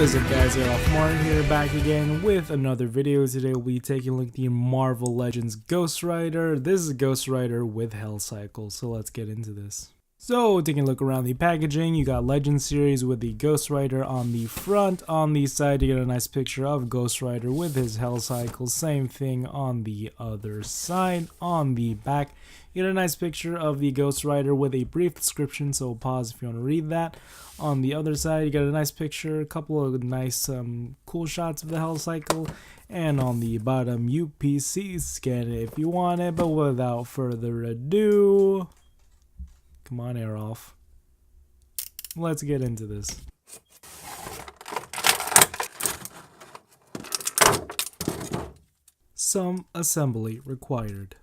What is up, guys? Arolf here, back again with another video. Today we'll be taking a look at the Marvel Legends Ghost Rider. This is Ghost Rider with Hellcycle, so let's get into this. So, taking a look around the packaging, you got Legends series with the Ghost Rider on the front. On the side, you get a nice picture of Ghost Rider with his Hellcycle. Same thing on the other side. On the back, you get a nice picture of the Ghost Rider with a brief description, so pause if you want to read that. On the other side, you get a nice picture, a couple of nice cool shots of the Hellcycle. And on the bottom, UPC, scan it if you want it, but without further ado... Come on, Arolf. Let's get into this. Some assembly required.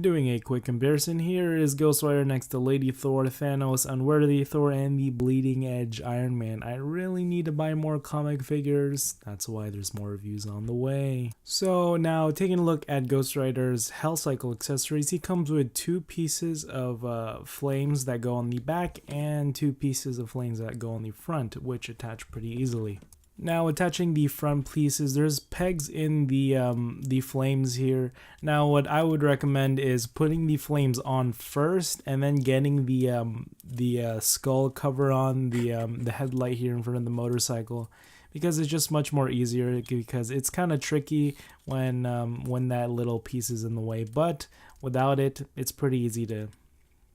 Doing a quick comparison, here is Ghost Rider next to Lady Thor, Thanos, Unworthy Thor, and the Bleeding Edge Iron Man. I really need to buy more comic figures. That's why there's more reviews on the way. So now, taking a look at Ghost Rider's Hellcycle accessories, he comes with 2 pieces of flames that go on the back and 2 pieces of flames that go on the front, which attach pretty easily. Now, attaching the front pieces, there's pegs in the flames here. Now, what I would recommend is putting the flames on first, and then getting the skull cover on the headlight here in front of the motorcycle, because it's just much more easier. Because it's kind of tricky when that little piece is in the way, but without it, it's pretty easy to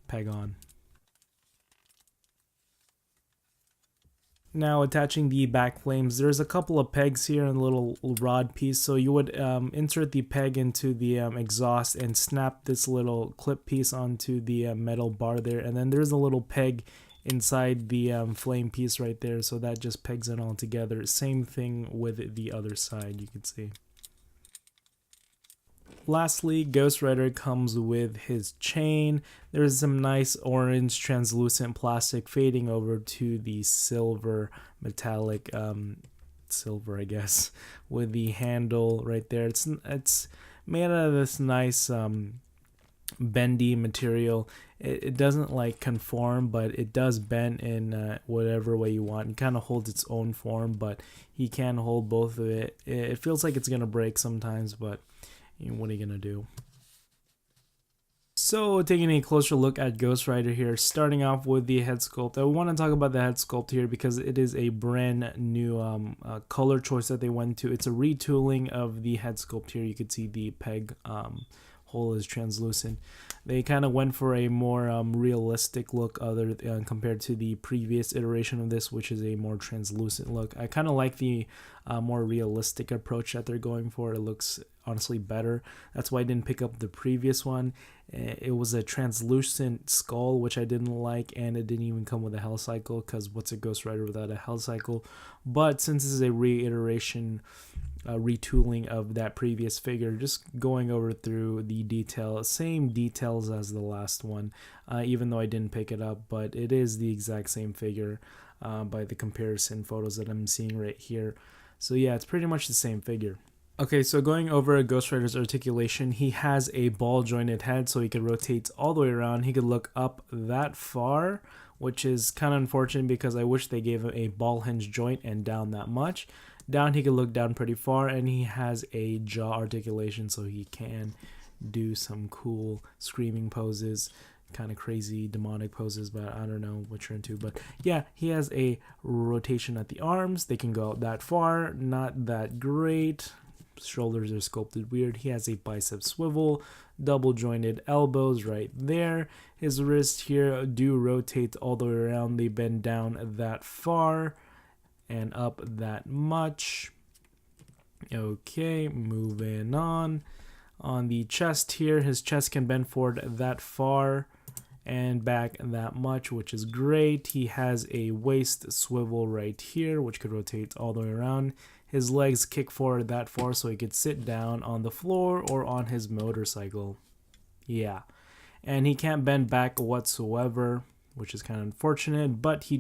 peg on. Now, attaching the back flames, there's a couple of pegs here and a little rod piece, so you would insert the peg into the exhaust and snap this little clip piece onto the metal bar there, and then there's a little peg inside the flame piece right there, so that just pegs it all together. Same thing with the other side, you can see. Lastly, Ghost Rider comes with his chain. There's some nice orange translucent plastic fading over to the silver metallic silver, I guess, with the handle right there. It's made out of this nice bendy material. It doesn't like conform, but it does bend in whatever way you want. It kind of holds its own form, but he can hold both of it. It feels like it's gonna break sometimes, but what are you gonna do? So, taking a closer look at Ghost Rider here, starting off with the head sculpt. I want to talk about the head sculpt here because it is a brand new color choice that they went to. It's a retooling of the head sculpt here. You can see the peg hole is translucent. They kind of went for a more realistic look compared to the previous iteration of this, which is a more translucent look. I kind of like the more realistic approach that they're going for. It looks honestly better. That's why I didn't pick up the previous one. It was a translucent skull, which I didn't like, and it didn't even come with a Hellcycle, because what's a Ghost Rider without a Hellcycle? But since this is a reiteration, retooling of that previous figure, just going over through the same details as the last one, even though I didn't pick it up, but it is the exact same figure by the comparison photos that I'm seeing right here. So yeah, it's pretty much the same figure. Okay, so going over Ghost Rider's articulation, he has a ball jointed head, so he could rotate all the way around. He could look up that far, which is kind of unfortunate because I wish they gave him a ball hinge joint, and down that much. Down, he could look down pretty far, and he has a jaw articulation, so he can do some cool screaming poses, kind of crazy demonic poses, but I don't know what you're into. But yeah, he has a rotation at the arms. They can go out that far, not that great. Shoulders are sculpted weird. He has a bicep swivel, double jointed elbows right there. His wrists here do rotate all the way around. They bend down that far and up that much. Okay, moving on. On the chest here, his chest can bend forward that far and back that much, which is great. He has a waist swivel right here, which could rotate all the way around. His legs kick forward that far, so he could sit down on the floor or on his motorcycle. Yeah, and he can't bend back whatsoever, which is kind of unfortunate. But he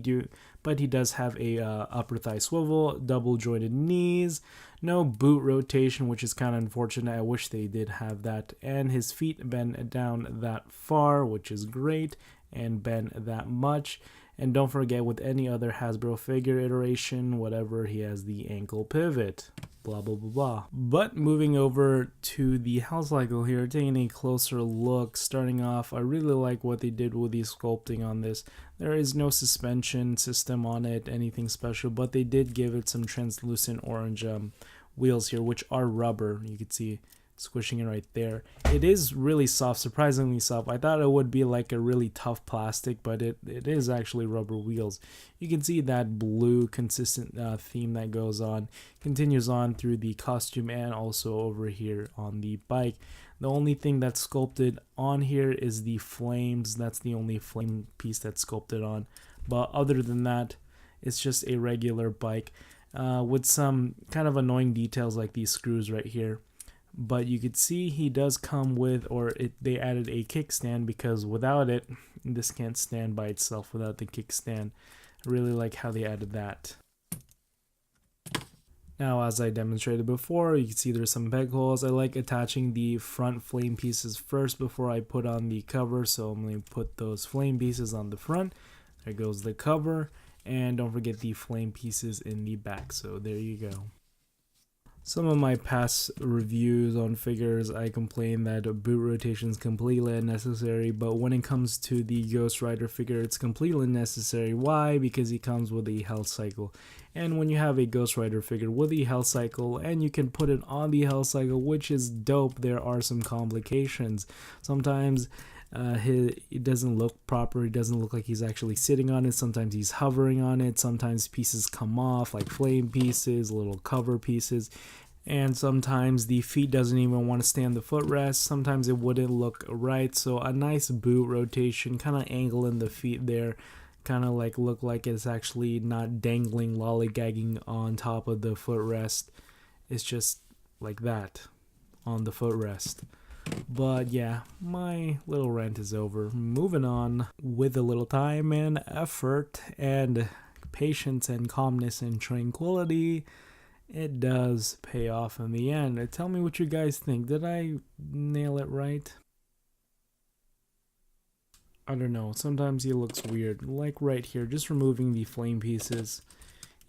does have a upper thigh swivel, double jointed knees, no boot rotation, which is kind of unfortunate. I wish they did have that. And his feet bend down that far, which is great, and bend that much. And don't forget, with any other Hasbro figure iteration, whatever, he has the ankle pivot. Blah, blah, blah, blah. But moving over to the Hellcycle here, taking a closer look, starting off, I really like what they did with the sculpting on this. There is no suspension system on it, anything special, but they did give it some translucent orange wheels here, which are rubber. You can see squishing it right there. It is really soft, surprisingly soft. I thought it would be like a really tough plastic, but it is actually rubber wheels. You can see that blue consistent theme that goes on, continues on through the costume and also over here on the bike. The only thing that's sculpted on here is the flames. That's the only flame piece that's sculpted on. But other than that, it's just a regular bike with some kind of annoying details like these screws right here. But you could see he does come with, they added a kickstand, because without it, this can't stand by itself without the kickstand. I really like how they added that. Now, as I demonstrated before, you can see there's some peg holes. I like attaching the front flame pieces first before I put on the cover, so I'm going to put those flame pieces on the front. There goes the cover, and don't forget the flame pieces in the back, so there you go. Some of my past reviews on figures, I complain that boot rotation is completely unnecessary, but when it comes to the Ghost Rider figure, it's completely necessary. Why? Because he comes with a Hellcycle. And when you have a Ghost Rider figure with a Hellcycle and you can put it on the Hellcycle, which is dope, there are some complications. Sometimes it doesn't look proper. It doesn't look like he's actually sitting on it. Sometimes he's hovering on it. Sometimes pieces come off, like flame pieces, little cover pieces, and sometimes the feet doesn't even want to stay on the footrest. Sometimes it wouldn't look right. So a nice boot rotation, kind of angle in the feet there, kind of like look like it's actually not dangling, lollygagging on top of the footrest. It's just like that on the footrest. But yeah, my little rant is over. Moving on, with a little time and effort and patience and calmness and tranquility, it does pay off in the end. Tell me what you guys think. Did I nail it right? I don't know. Sometimes he looks weird. Like right here, just removing the flame pieces.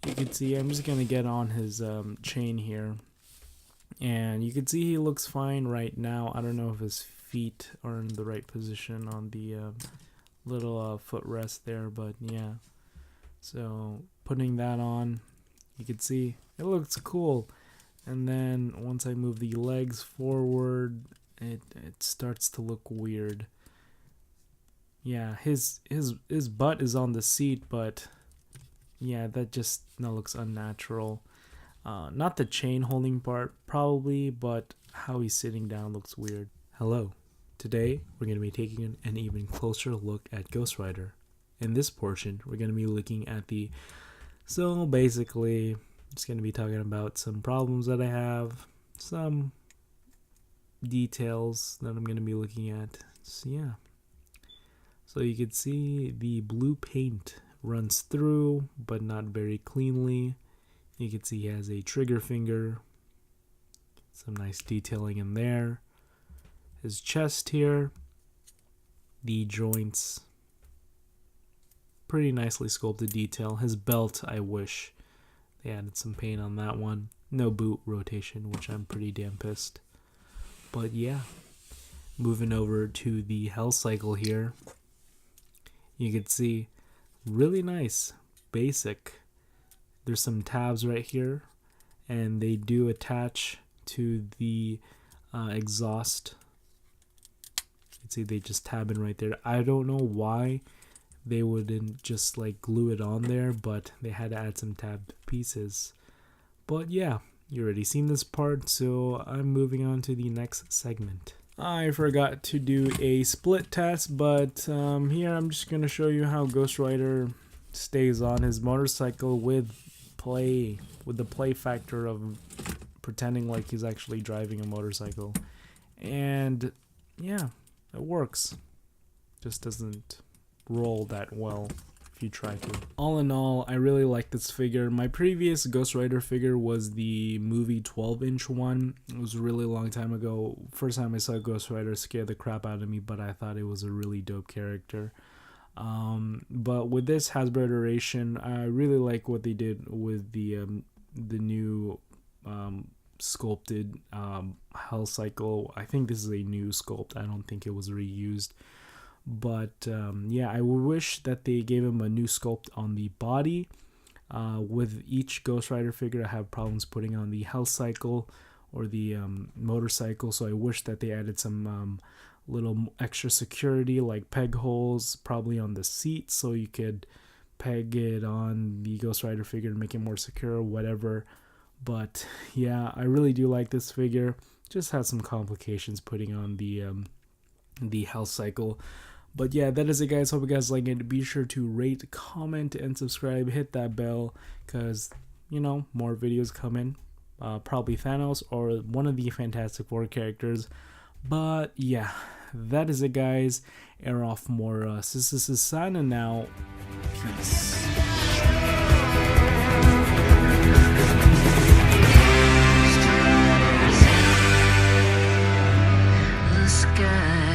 You can see I'm just going to get on his chain here. And you can see he looks fine right now. I don't know if his feet are in the right position on the little footrest there, but yeah. So putting that on, you can see it looks cool. And then once I move the legs forward, it starts to look weird. Yeah, his butt is on the seat, but yeah, that just looks unnatural. Not the chain holding part, probably, but how he's sitting down looks weird. Hello. Today, we're going to be taking an even closer look at Ghost Rider. In this portion, we're going to be looking at so basically, just going to be talking about some problems that I have, some details that I'm going to be looking at. So yeah. So you can see the blue paint runs through, but not very cleanly. You can see he has a trigger finger, some nice detailing in there. His chest here, the joints, pretty nicely sculpted detail. His belt, I wish they added some paint on that one. No boot rotation, which I'm pretty damn pissed. But yeah, moving over to the Hellcycle here, you can see really nice, basic. There's some tabs right here, and they do attach to the exhaust. You can see they just tab in right there. I don't know why they wouldn't just like glue it on there, but they had to add some tab pieces. But yeah, you already seen this part, so I'm moving on to the next segment. I forgot to do a split test, but here I'm just going to show you how Ghost Rider stays on his motorcycle with the play factor of pretending like he's actually driving a motorcycle. And yeah, it works. Just doesn't roll that well if you try to. All in all, I really like this figure. My previous Ghost Rider figure was the movie 12-inch one. It was a really long time ago. First time I saw Ghost Rider scared the crap out of me, but I thought it was a really dope character. But with this Hasbro iteration, I really like what they did with the new sculpted Hellcycle. I think this is a new sculpt. I don't think it was reused. But yeah, I wish that they gave him a new sculpt on the body. With each Ghost Rider figure, I have problems putting on the Hellcycle or the motorcycle, so I wish that they added some little extra security, like peg holes probably on the seat, so you could peg it on the Ghost Rider figure and make it more secure or whatever. But yeah, I really do like this figure. Just had some complications putting on the Hellcycle. But yeah, that is it, guys. Hope you guys like it. Be sure to rate, comment, and subscribe. Hit that bell, because, you know, more videos coming. Probably Thanos or one of the Fantastic Four characters. But yeah, that is it, guys. Arolf Morris. This is signing now. Peace. The sky